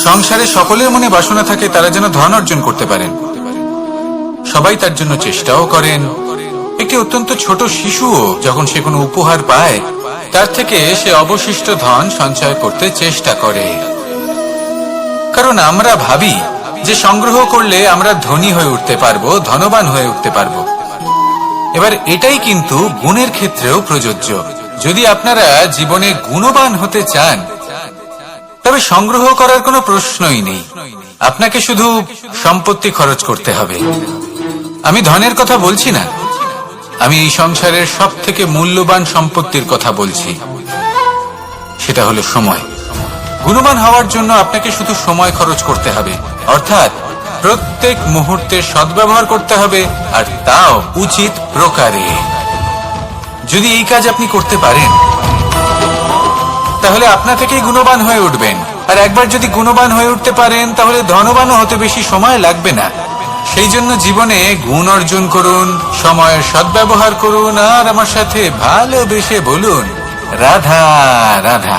সংসারে সকলের মনে বাসনা থাকে তারা যেন ধন অর্জন করতে পারেন। সবাই তার জন্য চেষ্টাও করেন। একটি অত্যন্ত ছোট শিশুও যখন সে কোনো উপহার পায় তার থেকে সে অবশিষ্ট ধন সঞ্চয় করতে চেষ্টা করে, কারণ আমরা ভাবি যে সংগ্রহ করলে আমরা ধনী হয়ে উঠতে পারবো, ধনবান হয়ে উঠতে পারবো। এবার এটাই কিন্তু গুণের ক্ষেত্রেও প্রযোজ্য। যদি আপনারা জীবনে গুণবান হতে চান তবে সংগ্রহ করার কোনো প্রশ্নই নেই, আপনাকে শুধু সম্পত্তি খরচ করতে হবে। আমি ধনের কথা বলছি না, আমি এই সংসারের সব থেকে মূল্যবান সম্পত্তির কথা বলছি, সেটা হলো সময়। গুণবান হওয়ার জন্য আপনাকে শুধু সময় খরচ করতে হবে, অর্থাৎ প্রত্যেক মুহূর্তের সদ্ব্যবহার করতে হবে, আর তাও উচিত প্রকারে। যদি এই কাজ আপনি করতে পারেন তাহলে আপনা থেকেই গুণবান হয়ে উঠবেন। আর একবার যদি গুণবান হয়ে উঠতে পারেন তাহলে ধনবানও হতে বেশি সময় লাগবে না। সেই জন্য জীবনে গুণ অর্জন করুন, সময়ের সদ্ব্যবহার করুন, আর আমার সাথে ভালোবেসে বলুন রাধা রাধা।